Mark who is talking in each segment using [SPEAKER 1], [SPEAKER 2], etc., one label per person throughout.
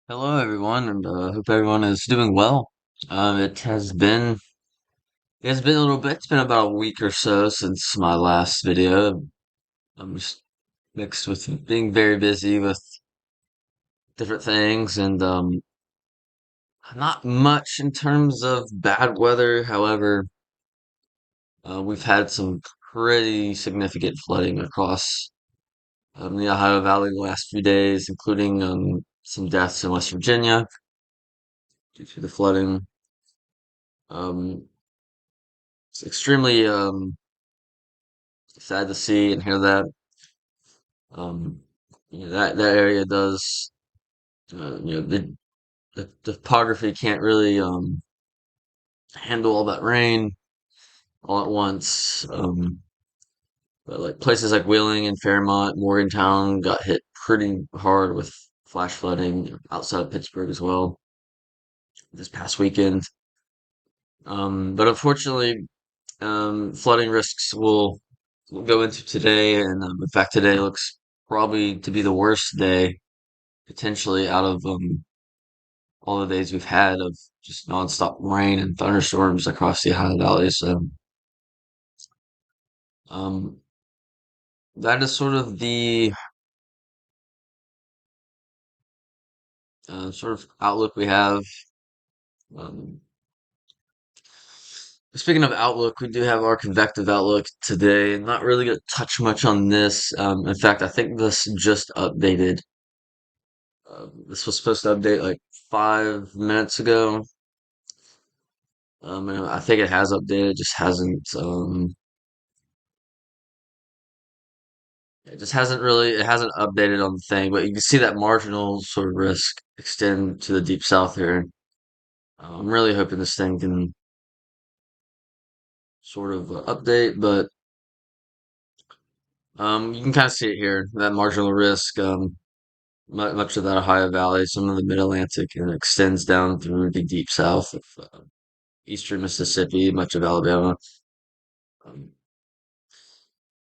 [SPEAKER 1] Hello, everyone, and hope everyone is doing well. It has been a little bit. It's been about a week or so since my last video. I'm just mixed with being very busy with different things, and not much in terms of bad weather. However, we've had some pretty significant flooding across the Ohio Valley the last few days, including some deaths in West Virginia due to the flooding. Um, it's extremely sad to see and hear that. Um, that area does, the topography can't really handle all that rain all at once. But like places like Wheeling and Fairmont, Morgantown got hit pretty hard with flash flooding outside of Pittsburgh as well this past weekend. But unfortunately, flooding risks will go into today, and in fact, today looks probably to be the worst day potentially out of all the days we've had of just nonstop rain and thunderstorms across the Ohio Valley. So um, that is sort of the sort of outlook we have. Um, Speaking of outlook, we do have our convective outlook today. Not really going to touch much on this. In fact, I think this just updated. This was supposed to update like 5 minutes ago. And I think it has updated, just hasn't. It just hasn't really, it hasn't updated on the thing, but you can see that marginal sort of risk extend to the deep south here. I'm really hoping this thing can sort of update, but you can kind of see it here, that marginal risk, much of that Ohio Valley, some of the Mid-Atlantic, and it extends down through the deep south of eastern Mississippi, much of Alabama. Um,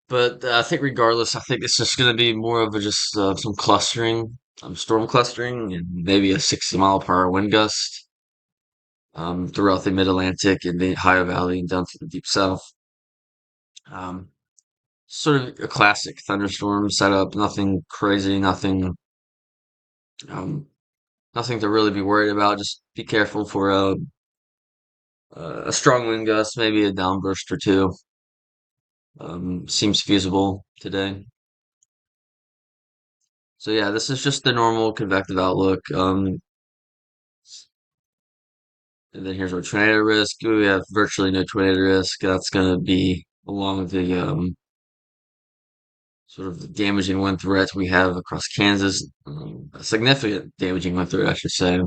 [SPEAKER 1] but I think regardless, I think it's just going to be more of a just some clustering, storm clustering, and maybe a 60-mile-per-hour wind gust throughout the Mid-Atlantic and the Ohio Valley and down to the deep south. Um, Sort of a classic thunderstorm setup. Nothing crazy. Um, Nothing to really be worried about. Just be careful for a strong wind gust, maybe a downburst or two. Seems feasible today. So yeah, this is just the normal convective outlook. And then here's our tornado risk. We have virtually no tornado risk. That's going to be along the sort of the damaging wind threat we have across Kansas. A significant damaging wind threat, I should say.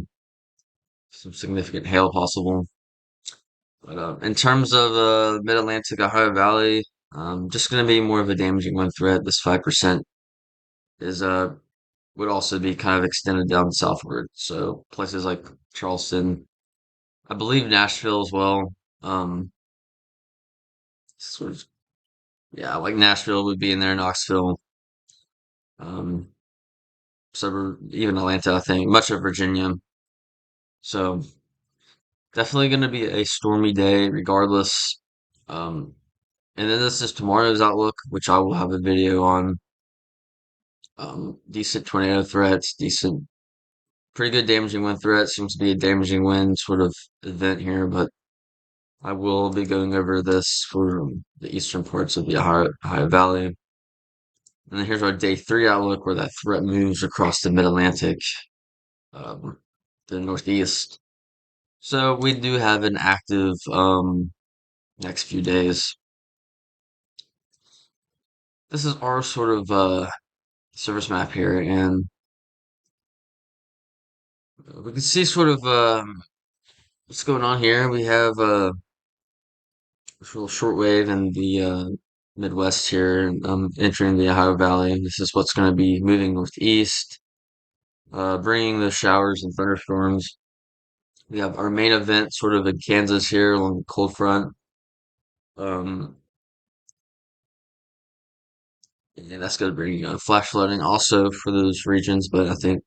[SPEAKER 1] Some significant hail possible. But in terms of Mid-Atlantic Ohio Valley, just going to be more of a damaging wind threat. This 5% is would also be kind of extended down southward. So places like Charleston, I believe Nashville as well. Um, sort of, yeah, like Nashville would be in there, Knoxville, um, suburb, even Atlanta, I think, much of Virginia. So definitely going to be a stormy day regardless. Um, and then this is tomorrow's outlook, which I will have a video on. Decent tornado threats, decent, pretty good damaging wind threat. Seems to be a damaging wind sort of event here, but I will be going over this for the eastern parts of the Ohio Valley. And then here's our day 3 outlook where that threat moves across the mid-Atlantic, um, to the northeast. So we do have an active next few days. This is our sort of service map here, and we can see sort of what's going on here. We have this little shortwave in the Midwest here, entering the Ohio Valley. This is what's going to be moving northeast, bringing the showers and thunderstorms. We have our main event sort of in Kansas here along the cold front. Um, and that's going to bring flash flooding also for those regions, but I think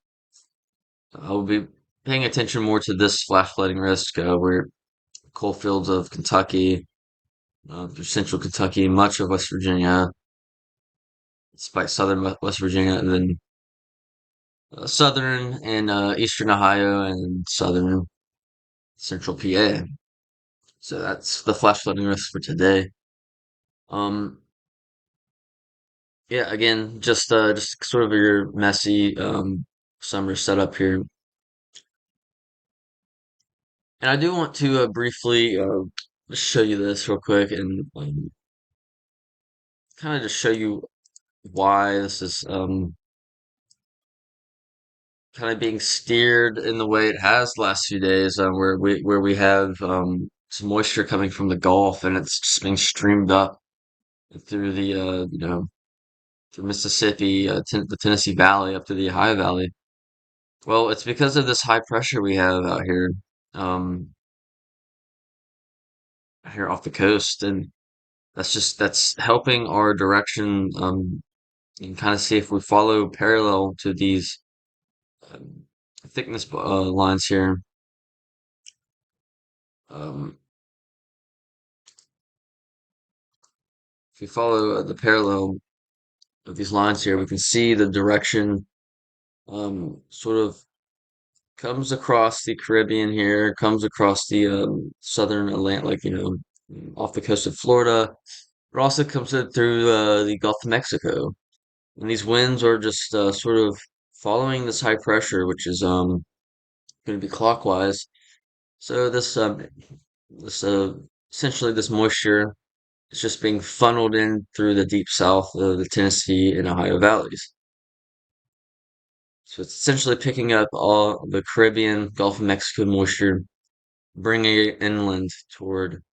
[SPEAKER 1] I'll be paying attention more to this flash flooding risk where coal fields of Kentucky, through central Kentucky, much of West Virginia, despite southern West Virginia, and then southern and eastern Ohio and southern central PA. So that's the flash flooding risk for today. Um, yeah, again, just sort of your messy summer setup here, and I do want to briefly show you this real quick and kind of just show you why this is kind of being steered in the way it has the last few days, where we have some moisture coming from the Gulf and it's just being streamed up through the through Mississippi, the Tennessee Valley up to the Ohio Valley. Well, it's because of this high pressure we have out um, here off the coast, and that's helping our direction. You can kind of see if we follow parallel to these um, thickness lines here. Um, if we follow the parallel of these lines here, we can see the direction sort of comes across the Caribbean here, comes across the southern Atlantic, like off the coast of Florida. It also comes in through the Gulf of Mexico, and these winds are just sort of following this high pressure, which is going to be clockwise. So this essentially this moisture is just being funneled in through the deep south of the Tennessee and Ohio valleys. So it's essentially picking up all the Caribbean, Gulf of Mexico moisture, bringing it inland toward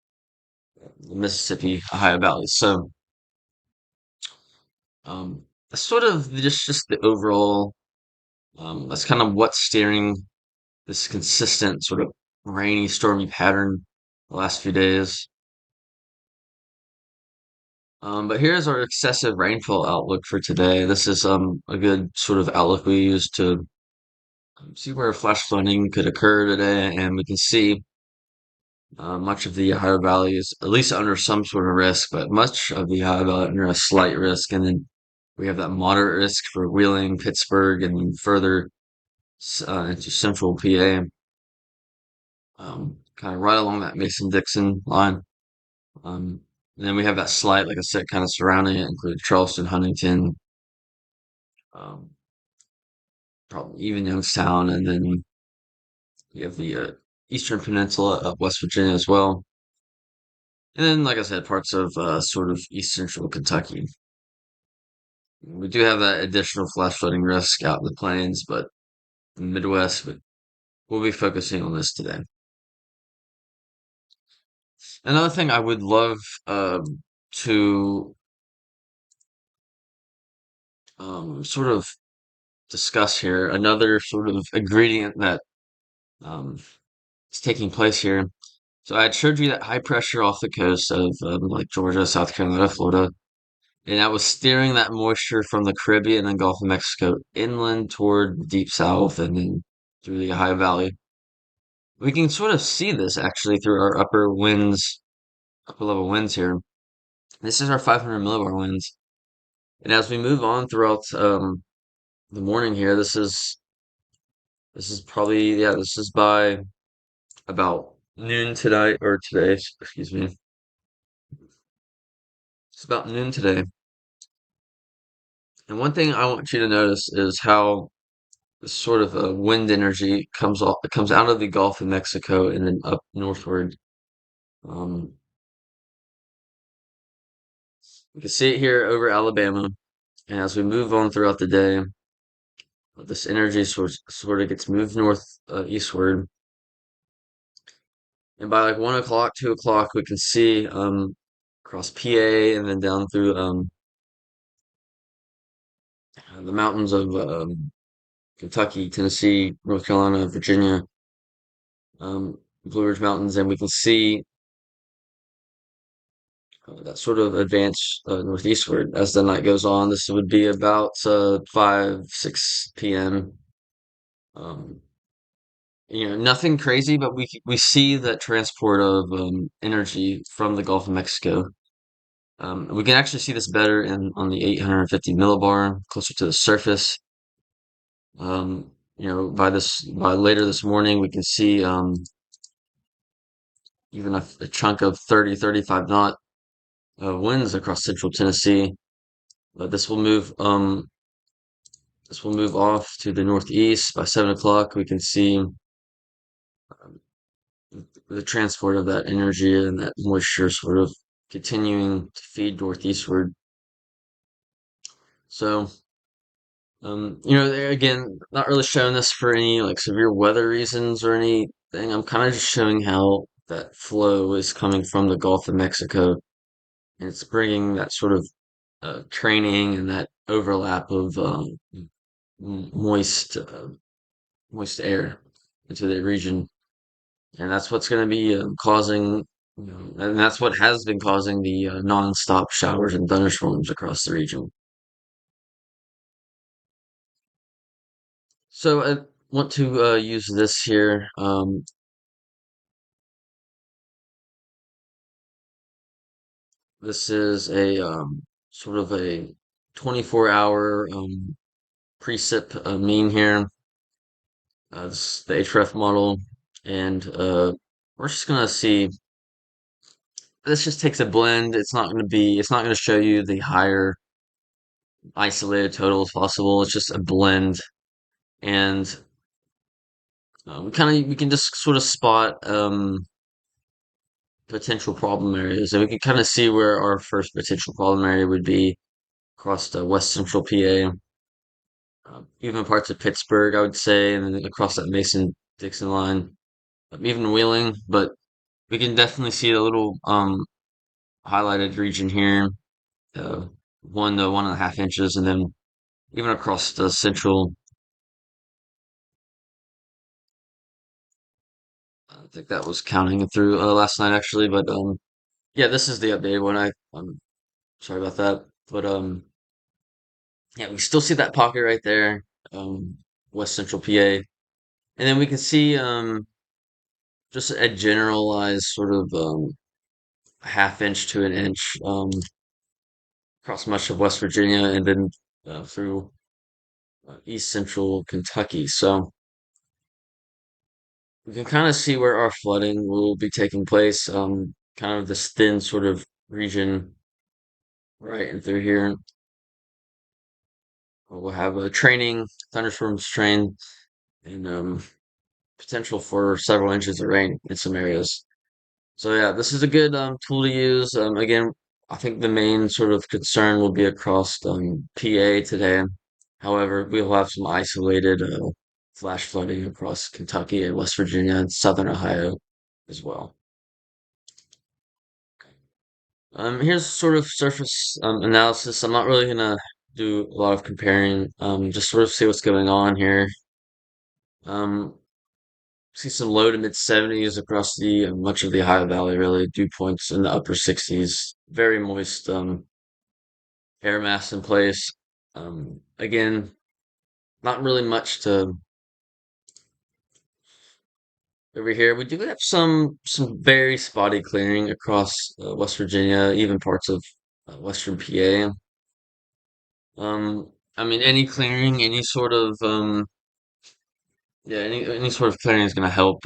[SPEAKER 1] the Mississippi, Ohio valleys. So that's sort of just the overall. That's kind of what's steering this consistent sort of rainy, stormy pattern the last few days. But here's our excessive rainfall outlook for today. This is a good sort of outlook we use to see where flash flooding could occur today, and we can see much of the Ohio Valley is at least under some sort of risk, but much of the Ohio Valley under a slight risk, and then we have that moderate risk for Wheeling, Pittsburgh, and then further into central PA, kind of right along that Mason-Dixon line. And then we have that slight, like I said, kind of surrounding it, including Charleston, Huntington, um, probably even Youngstown, and then you have the Eastern Peninsula of West Virginia as well. And then, like I said, parts of sort of East Central Kentucky. We do have that additional flash flooding risk out in the plains, but in the Midwest, but we'll be focusing on this today. Another thing I would love to sort of discuss here, another sort of ingredient that um, is taking place here. So I had showed you that high pressure off the coast of like Georgia, South Carolina, Florida, and I was steering that moisture from the Caribbean and Gulf of Mexico inland toward the deep south and then through the Ohio Valley. We can sort of see this actually through our upper level winds here. This is our 500 millibar winds. And as we move on throughout the morning here, this is probably this is by about noon tonight or today, excuse me. It's about noon today. And one thing I want you to notice is how this sort of wind energy comes out of the Gulf of Mexico and then up northward. Um, you can see it here over Alabama, and as we move on throughout the day, this energy sort of gets moved north eastward, and by like 1 o'clock, 2 o'clock, we can see across PA and then down through the mountains of Kentucky, Tennessee, North Carolina, Virginia, Blue Ridge Mountains, and we can see that sort of advance northeastward as the night goes on. This would be about 5, 6 p.m. Nothing crazy, but we see that transport of energy from the Gulf of Mexico. We can actually see this better in on the 850 millibar, closer to the surface. By later this morning, we can see even a chunk of 30-35 knot winds across central Tennessee. But this will move off to the northeast by 7 o'clock. We can see the transport of that energy and that moisture sort of continuing to feed northeastward. So, again, not really showing this for any like severe weather reasons or anything. I'm kind of just showing how that flow is coming from the Gulf of Mexico, and it's bringing that sort of training and that overlap of moist, moist air into the region, and that's what's going to be causing, and that's what has been causing the nonstop showers and thunderstorms across the region. So I want to use this here. This is a sort of a 24-hour precip mean here. This is the HRF model, and we're just gonna see. This just takes a blend. It's not gonna show you the higher isolated totals possible. It's just a blend, and we can just sort of spot potential problem areas, and we can kind of see where our first potential problem area would be across the west central PA, even parts of Pittsburgh, I would say, and then across that Mason-Dixon line, even Wheeling. But we can definitely see a little highlighted region here, uh, 1 to 1.5 inches, and then even across the central. I think that was counting through last night actually, but yeah, this is the updated one. I'm sorry about that, but yeah, we still see that pocket right there, um, west central PA, and then we can see just a generalized sort of half inch to an inch across much of West Virginia, and then through east central Kentucky. So we can kind of see where our flooding will be taking place. Kind of this thin sort of region right and through here. We'll have a training, thunderstorms train, and potential for several inches of rain in some areas. So yeah, this is a good tool to use. Again, I think the main sort of concern will be across PA today. However, we'll have some isolated flash flooding across Kentucky and West Virginia and southern Ohio as well. Here's sort of surface analysis. I'm not really gonna do a lot of comparing. Just sort of see what's going on here. Um, See some low to mid 70s across the much of the Ohio Valley, really. Dew points in the upper 60s. Very moist air mass in place. Again, not really much to over here. We do have some very spotty clearing across West Virginia, even parts of Western PA. I mean, any clearing, any sort of yeah, any sort of clearing is going to help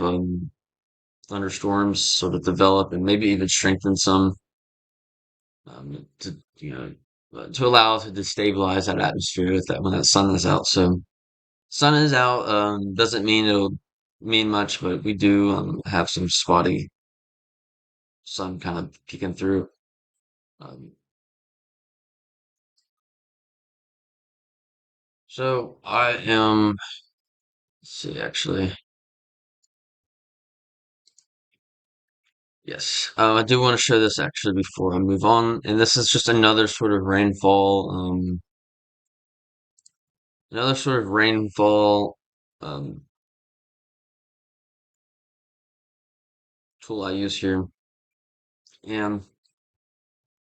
[SPEAKER 1] thunderstorms sort of develop and maybe even strengthen some to to allow it to destabilize that atmosphere if that when that sun is out. So sun is out doesn't mean it'll mean much, but we do have some spotty sun kind of peeking through. Um, so I am. Let's see, actually, yes, I do want to show this actually before I move on, and this is just another sort of rainfall. Another sort of rainfall um, tool I use here. And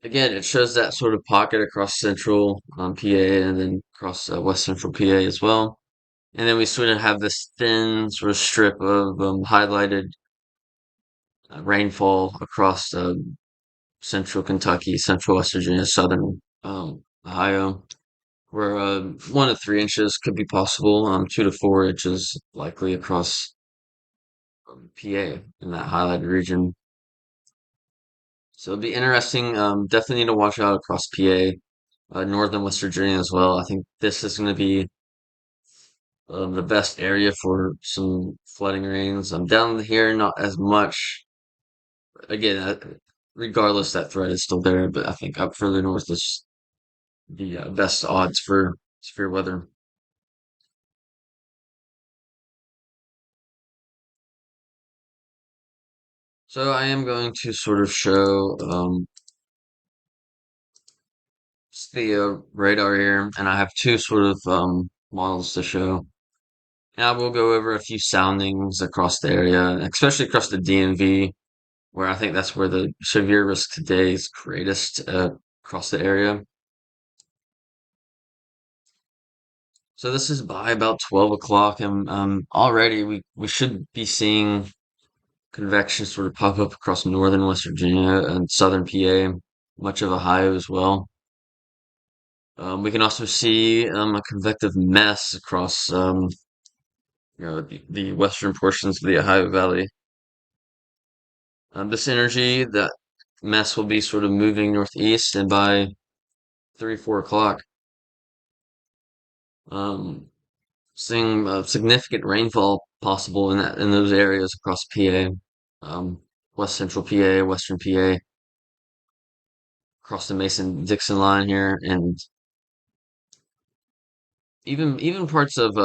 [SPEAKER 1] again, it shows that sort of pocket across central PA and then across west central PA as well. And then we sort of have this thin sort of strip of highlighted rainfall across central Kentucky, central West Virginia, southern Ohio, where 1 to 3 inches could be possible, 2 to 4 inches likely across PA in that highlighted region. So it'll be interesting. Definitely need to watch out across PA, northern West Virginia as well. I think this is going to be the best area for some flooding rains. Down here, not as much. Again, regardless, that threat is still there, but I think up further north is the best odds for severe weather. So I am going to sort of show the radar here, and I have two sort of models to show. And I will go over a few soundings across the area, especially across the DMV, where I think that's where the severe risk today is greatest across the area. So this is by about 12 o'clock, and already we should be seeing convection sort of pop up across northern West Virginia and southern PA, much of Ohio as well. We can also see a convective mess across the western portions of the Ohio Valley. This energy, that mess will be sort of moving northeast, and by 3, 4 o'clock, um, seeing significant rainfall possible in those areas across PA, um, west central PA, western PA, across the Mason-Dixon line here, and even parts of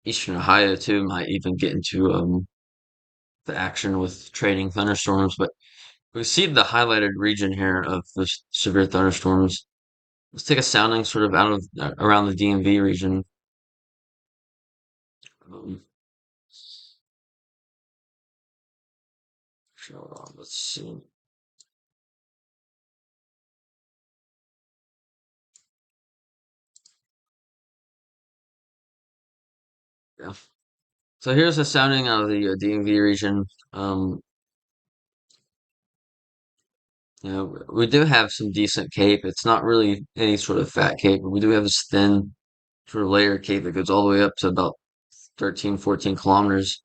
[SPEAKER 1] eastern Ohio too might even get into the action with trading thunderstorms. But we see the highlighted region here of the severe thunderstorms. Let's take a sounding sort of out of around the DMV region. Um, let's see. Yeah. So here's a sounding out of the DMV region. Um, we do have some decent cape. It's not really any sort of fat cape, but we do have this thin sort of layer cape that goes all the way up to about 13, 14 kilometers.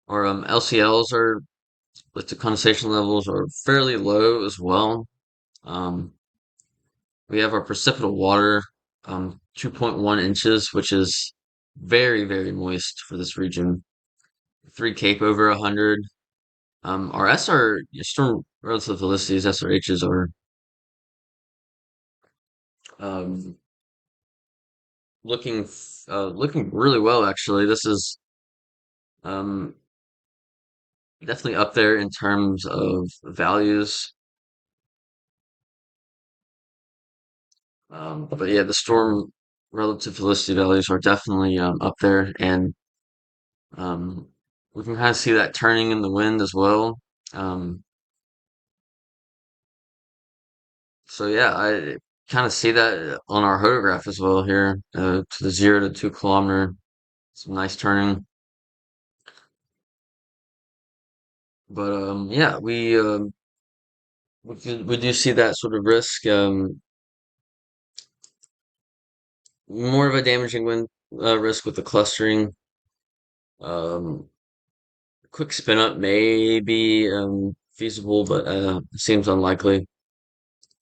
[SPEAKER 1] Our LCLs are, with the condensation levels, are fairly low as well. Um, we have our precipitable water, 2.1 inches, which is very, very moist for this region. Three Cape over 100. Our SR, storm relative velocities, SRHs are um, looking really well, actually. This is um, definitely up there in terms of values. But yeah, the storm relative velocity values are definitely up there, and um, we can kind of see that turning in the wind as well. Um, so yeah, I kind of see that on our photograph as well here, to the 0 to 2 kilometer. Some nice turning, but yeah, we do see that sort of risk. More of a damaging wind risk with the clustering. Um, quick spin up may be feasible, but seems unlikely.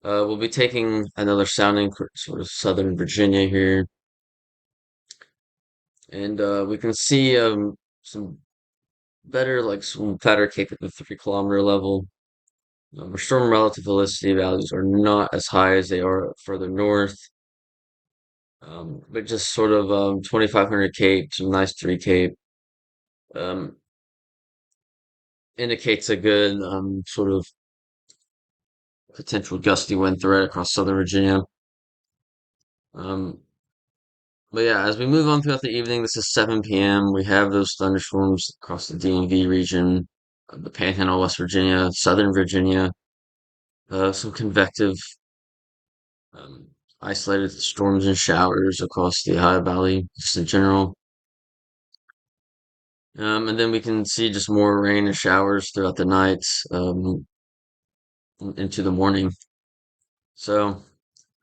[SPEAKER 1] We'll be taking another sounding for sort of southern Virginia here, and we can see some better, like some fatter cape at the 3 kilometer level. Our storm relative velocity values are not as high as they are further north, but just sort of 2,500 cape, some nice 3 cape, um, indicates a good sort of potential gusty wind threat across southern Virginia. Um, but yeah, as we move on throughout the evening, this is 7 p.m. We have those thunderstorms across the DMV region, the Panhandle, West Virginia, Southern Virginia, some convective, um, isolated storms and showers across the Ohio Valley, just in general. And then we can see just more rain and showers throughout the night, into the morning. So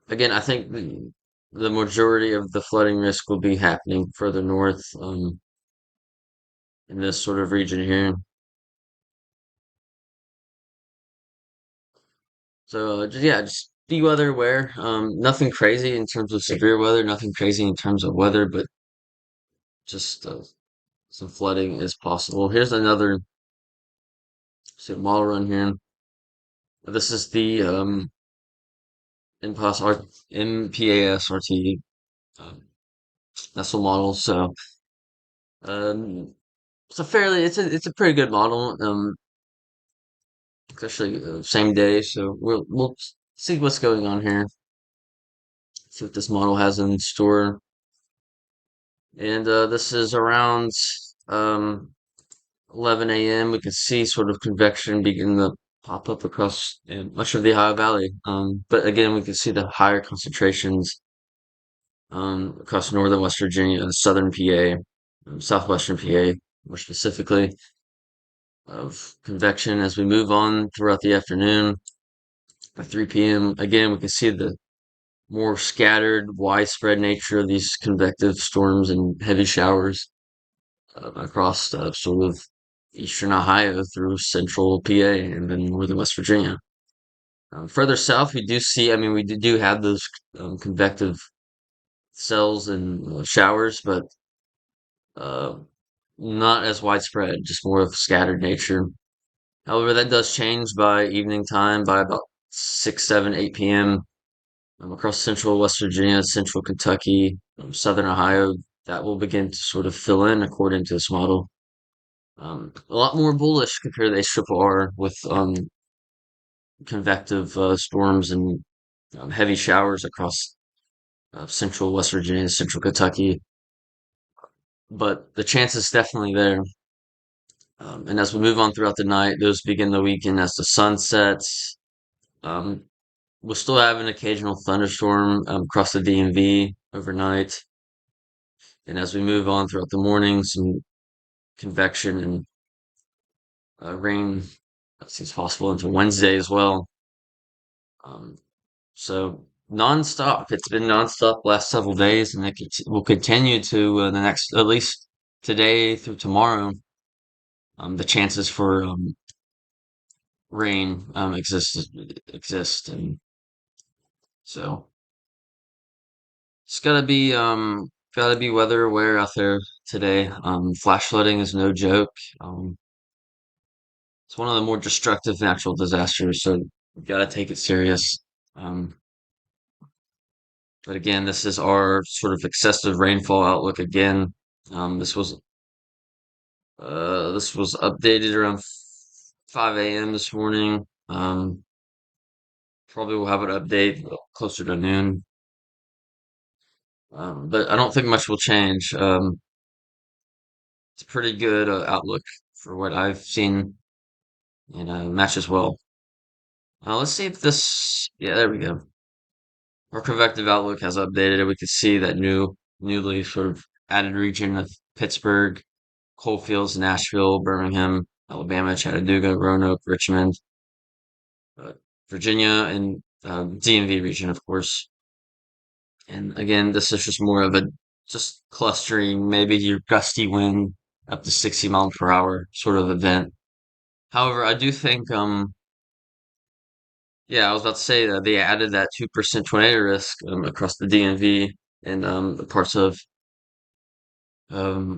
[SPEAKER 1] again, I think the majority of the flooding risk will be happening further north, in this sort of region here. So yeah, just be weather aware. Nothing crazy in terms of severe weather, nothing crazy in terms of weather, but just some flooding is possible. Here's another model run here. This is the MPAS MPAS RT um, vessel model. So um, it's a pretty good model. Especially same day. So we'll see what's going on here. See what this model has in store. And this is around um 11 a.m. We can see sort of convection begin to pop up across much of the Ohio Valley. But again, we can see the higher concentrations across northern West Virginia and southern PA, southwestern PA, more specifically, of convection as we move on throughout the afternoon. By 3 p.m., again, we can see the more scattered, widespread nature of these convective storms and heavy showers across sort of eastern Ohio through central PA and then northern West Virginia. Further south, we do see, I mean, we do have those convective cells and showers, but uh, not as widespread, just more of scattered nature. However, that does change by evening time by about 6, 7, 8 p.m. Across central West Virginia, central Kentucky, southern Ohio. That will begin to sort of fill in according to this model. A lot more bullish compared to HRRR with convective storms and heavy showers across central West Virginia, central Kentucky. But the chance is definitely there. And as we move on throughout the night, those begin the weekend as the sun sets. Um, we'll still have an occasional thunderstorm across the DMV overnight. And as we move on throughout the morning, some convection and rain that seems possible into Wednesday as well. Um, so nonstop. It's been nonstop last several days, and will continue to the next, at least today through tomorrow. The chances for rain exist, and so it's gotta be weather aware out there today. Flash flooding is no joke. It's one of the more destructive natural disasters, so we gotta take it serious. Um, but again, this is our sort of excessive rainfall outlook again. Um, this was this was updated around 5 a.m. this morning. Probably will have an update closer to noon. But I don't think much will change. It's a pretty good outlook for what I've seen and matches well. Let's see if this. Yeah, there we go. Our convective outlook has updated. We can see that newly sort of added region of Pittsburgh, Coalfields, Nashville, Birmingham, Alabama, Chattanooga, Roanoke, Richmond, uh, Virginia, and DMV region, of course. And again, this is just more of a just clustering, maybe your gusty wind up to 60 miles per hour sort of event. However, I do think, yeah, I was about to say that they added that 2% tornado risk across the DMV and the parts of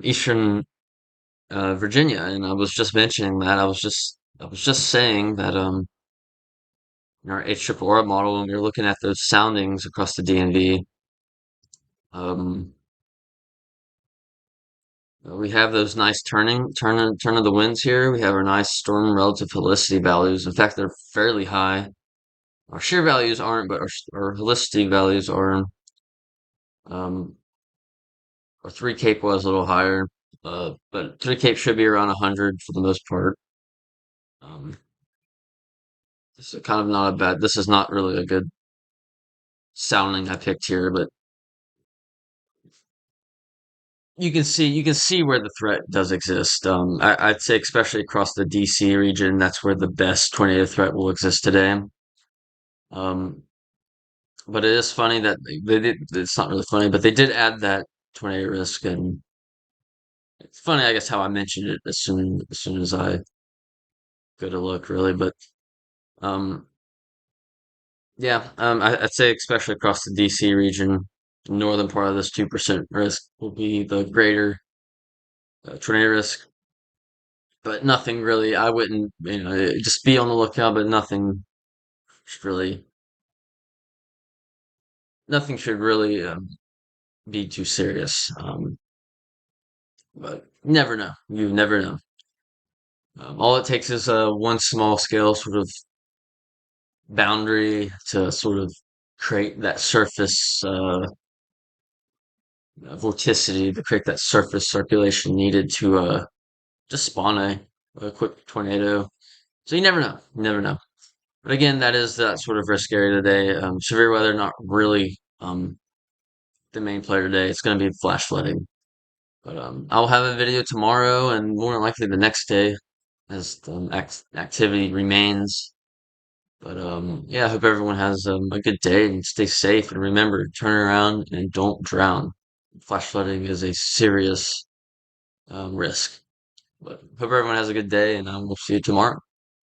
[SPEAKER 1] eastern Virginia. And I was just mentioning that. I was just saying that in our HRRR model, when we are looking at those soundings across the DMV, um, we have those nice turn of the winds here. We have our nice storm relative helicity values. In fact, they're fairly high. Our shear values aren't, but our helicity values are. Um, our 3 Cape was a little higher, but 3 Cape should be around 100 for the most part. Um, this is kind of not a bad. This is not really a good sounding I picked here, but you can see where the threat does exist. I'd say especially across the DC region, that's where the best tornado threat will exist today. Um, but it is funny that they did. It's not really funny, but they did add that tornado risk, and it's funny, I guess, how I mentioned it as soon as I go to look, really. But um, yeah, I'd say especially across the DC region, northern part of this 2% risk will be the greater tornado risk. But nothing really. I wouldn't, just be on the lookout, but should really, nothing should really be too serious. But you never know. You never know. All it takes is one small scale sort of boundary to sort of create that surface vorticity, to create that surface circulation needed to just spawn a quick tornado. So you never know. You never know. But again, that is that sort of risk area today. Severe weather, not really the main player today. It's going to be flash flooding. But I'll have a video tomorrow and more than likely the next day as the activity remains. But yeah, I hope everyone has a good day and stay safe. And remember, turn around and don't drown. Flash flooding is a serious risk. But hope everyone has a good day, and I will see you tomorrow.